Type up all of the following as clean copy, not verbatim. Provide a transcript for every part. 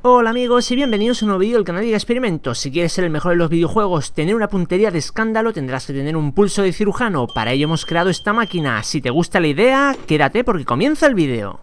Hola amigos y bienvenidos a un nuevo vídeo del canal de Experimentos. Si quieres ser el mejor en los videojuegos, tener una puntería de escándalo, tendrás que tener un pulso de cirujano. Para ello hemos creado esta máquina. Si te gusta la idea, quédate porque comienza el vídeo.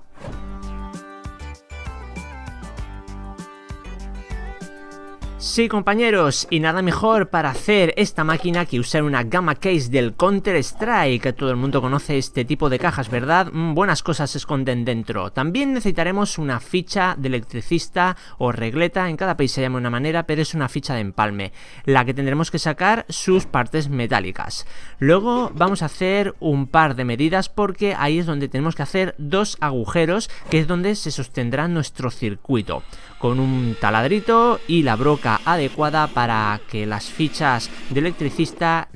Sí, compañeros, y nada mejor para hacer esta máquina que usar una Gamma Case del Counter-Strike. Todo el mundo conoce este tipo de cajas, ¿verdad? Buenas cosas se esconden dentro. También necesitaremos una ficha de electricista o regleta, en cada país se llama de una manera, pero es una ficha de empalme, la que tendremos que sacar sus partes metálicas. Luego vamos a hacer un par de medidas porque ahí es donde tenemos que hacer dos agujeros, que es donde se sostendrá nuestro circuito, con un taladrito y la broca adecuada para que las fichas de electricista,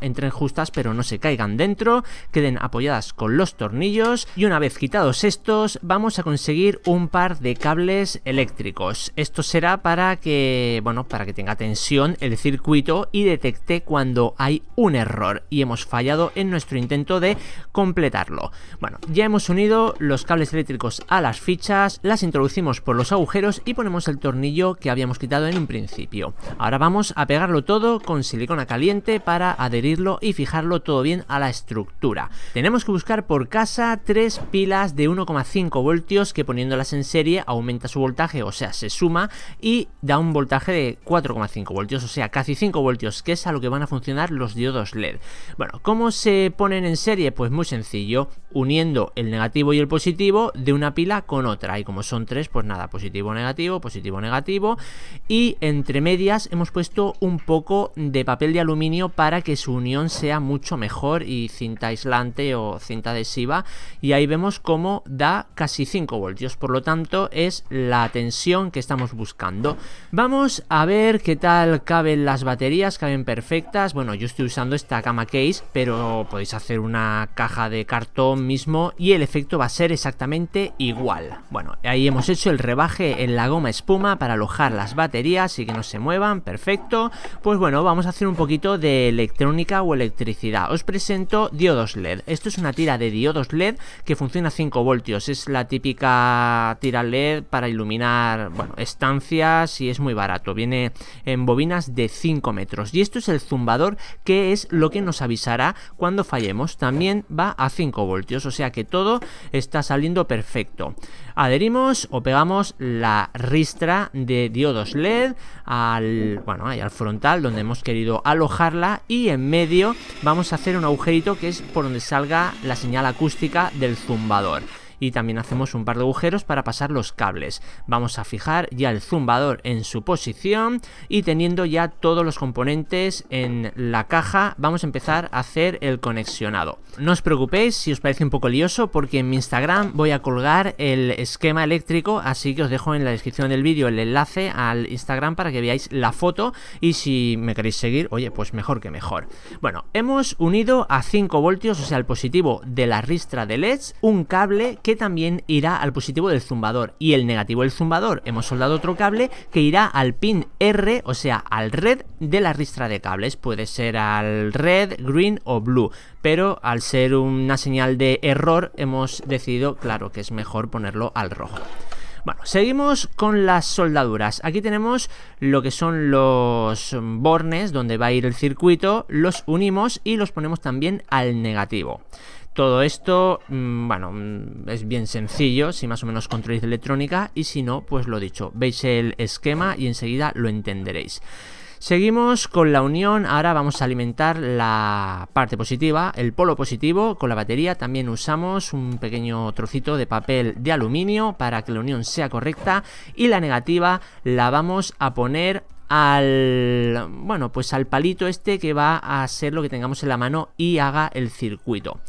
entren justas pero no se caigan dentro, queden apoyadas con los tornillos. Y una vez quitados estos, vamos a conseguir un par de cables eléctricos. Esto será para que, para que tenga tensión el circuito y detecte cuando hay un error y hemos fallado en nuestro intento de completarlo. Ya hemos unido los cables eléctricos a las fichas, las introducimos por los agujeros y ponemos el tornillo que habíamos quitado en un principio. Ahora vamos a pegarlo todo con silicona caliente para adherirlo y fijarlo todo bien a la estructura. Tenemos que buscar por casa 3 pilas de 1,5 voltios que poniéndolas en serie aumenta su voltaje, o sea, se suma y da un voltaje de 4,5 voltios, o sea, casi 5 voltios, que es a lo que van a funcionar los diodos LED. ¿Cómo se ponen en serie? Pues muy sencillo, uniendo el negativo y el positivo de una pila con otra, y como son 3, pues nada, positivo, negativo, y entre medias hemos puesto un poco de papel de aluminio para que su unión sea mucho mejor, y cinta aislante o cinta adhesiva, y ahí vemos cómo da casi 5 voltios, por lo tanto es la tensión que estamos buscando. Vamos a ver qué tal caben las baterías. Caben perfectas. Yo estoy usando esta Gamma Case, pero podéis hacer una caja de cartón mismo y el efecto va a ser exactamente igual. Ahí hemos hecho el rebaje en la goma espuma para alojar las baterías y que no se muevan, perfecto. Pues vamos a hacer un poquito de electrónica o electricidad. Os presento diodos LED. Esto es una tira de diodos LED que funciona a 5 voltios. Es la típica tira LED para iluminar, estancias, y es muy barato. Viene en bobinas de 5 metros. Y esto es el zumbador, que es lo que nos avisará cuando fallemos. También va a 5 voltios, o sea que todo está saliendo perfecto. Adherimos o pegamos la ristra de diodos LED al frontal donde hemos querido alojarla, y en medio vamos a hacer un agujerito que es por donde salga la señal acústica del zumbador. Y también hacemos un par de agujeros para pasar los cables. Vamos a fijar ya el zumbador en su posición, y teniendo ya todos los componentes en la caja vamos a empezar a hacer el conexionado. No os preocupéis si os parece un poco lioso, porque en mi Instagram voy a colgar el esquema eléctrico, así que os dejo en la descripción del vídeo el enlace al Instagram para que veáis la foto, y si me queréis seguir, oye, pues mejor que mejor. Hemos unido a 5 voltios, o sea, el positivo de la ristra de LEDs, un cable que también irá al positivo del zumbador, y el negativo del zumbador hemos soldado otro cable que irá al pin R, o sea, al red de la ristra de cables. Puede ser al red, green o blue, pero al ser una señal de error hemos decidido, claro, que es mejor ponerlo al rojo. Seguimos con las soldaduras. Aquí tenemos lo que son los bornes donde va a ir el circuito, los unimos y los ponemos también al negativo. Todo esto, es bien sencillo si más o menos controláis de electrónica, y si no, pues lo dicho, veis el esquema y enseguida lo entenderéis. Seguimos con la unión. Ahora vamos a alimentar la parte positiva, el polo positivo, con la batería. También usamos un pequeño trocito de papel de aluminio para que la unión sea correcta, y la negativa la vamos a poner al palito este que va a ser lo que tengamos en la mano y haga el circuito.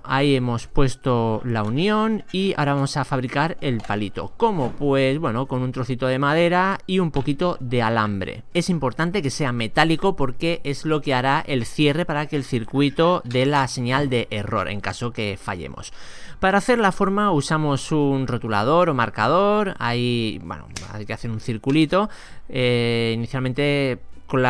Ahí hemos puesto la unión y ahora vamos a fabricar el palito. ¿Cómo? Pues con un trocito de madera y un poquito de alambre. Es importante que sea metálico porque es lo que hará el cierre para que el circuito dé la señal de error en caso que fallemos. Para hacer la forma usamos un rotulador o marcador. Ahí, hay que hacer un circulito. Inicialmente con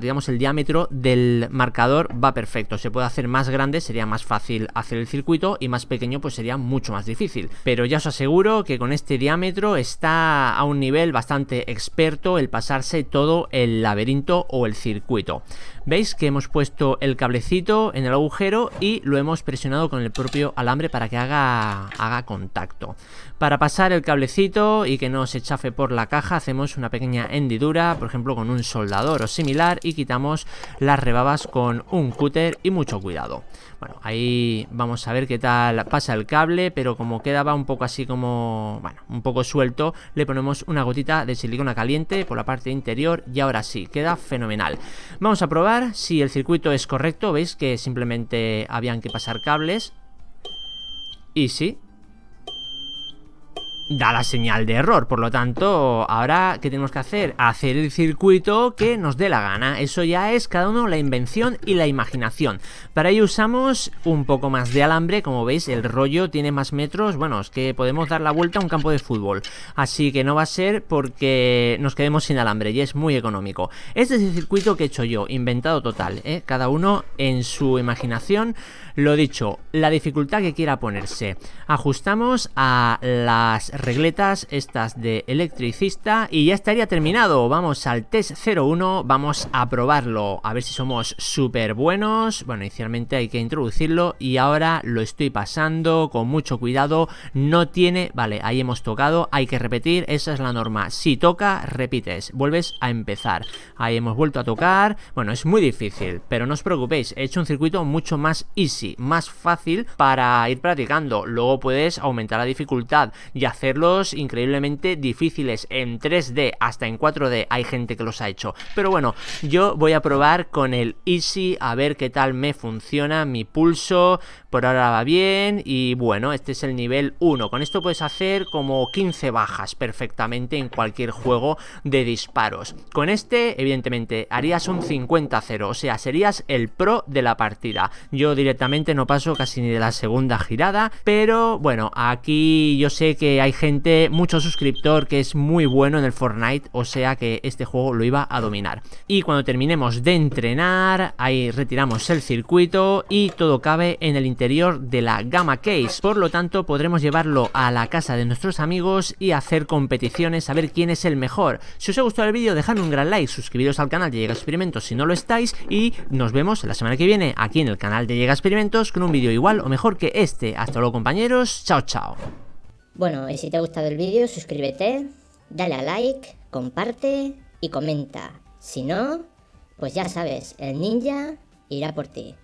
digamos, el diámetro del marcador va perfecto. Se puede hacer más grande, sería más fácil hacer el circuito, y más pequeño pues sería mucho más difícil. Pero ya os aseguro que con este diámetro está a un nivel bastante experto el pasarse todo el laberinto o el circuito. Veis que hemos puesto el cablecito en el agujero y lo hemos presionado con el propio alambre para que haga contacto. Para pasar el cablecito y que no se chafe por la caja, hacemos una pequeña hendidura, por ejemplo con un soldador o similar, y quitamos las rebabas con un cúter y mucho cuidado. Bueno, ahí vamos a ver qué tal pasa el cable, pero como quedaba un poco así como, bueno, un poco suelto, le ponemos una gotita de silicona caliente por la parte interior y ahora sí, queda fenomenal. Vamos a probar si el circuito es correcto. Veis que simplemente habían que pasar cables y sí, da la señal de error. Por lo tanto, ahora ¿qué tenemos que hacer? Hacer el circuito que nos dé la gana. Eso ya es cada uno la invención y la imaginación. Para ello usamos un poco más de alambre. Como veis, el rollo tiene más metros. Bueno, es que podemos dar la vuelta a un campo de fútbol, así que no va a ser porque nos quedemos sin alambre, y es muy económico. Este es el circuito que he hecho yo, inventado total, ¿eh? Cada uno en su imaginación. Lo dicho, la dificultad que quiera ponerse. Ajustamos a las regletas estas de electricista y ya estaría terminado. Vamos al test 01, vamos a probarlo, a ver si somos súper buenos. Bueno, inicialmente hay que introducirlo y ahora lo estoy pasando con mucho cuidado. No tiene, vale, ahí hemos tocado, hay que repetir, esa es la norma. Si toca, repites, vuelves a empezar. Ahí hemos vuelto a tocar. Bueno, es muy difícil, pero no os preocupéis, he hecho un circuito mucho más easy, más fácil para ir practicando. Luego puedes aumentar la dificultad y hacerlos increíblemente difíciles en 3D, hasta en 4D hay gente que los ha hecho. Pero bueno, yo voy a probar con el easy a ver qué tal me funciona mi pulso. Por ahora va bien y bueno, este es el nivel 1. Con esto puedes hacer como 15 bajas perfectamente en cualquier juego de disparos. Con este, evidentemente, harías un 50-0, o sea, serías el pro de la partida. Yo directamente no paso casi ni de la segunda girada, pero bueno, aquí yo sé que hay gente, mucho suscriptor que es muy bueno en el Fortnite, o sea que este juego lo iba a dominar. Y cuando terminemos de entrenar, ahí retiramos el circuito y todo cabe en el interior de la Gamma Case. Por lo tanto, podremos llevarlo a la casa de nuestros amigos y hacer competiciones a ver quién es el mejor. Si os ha gustado el vídeo, dejadme un gran like, suscribiros al canal de Llega Experimentos si no lo estáis, y nos vemos la semana que viene aquí en el canal de Llega Experimentos con un vídeo igual o mejor que este. Hasta luego, compañeros, chao chao. Bueno, y si te ha gustado el vídeo, suscríbete, dale a like, comparte y comenta. Si no, pues ya sabes, el ninja irá por ti.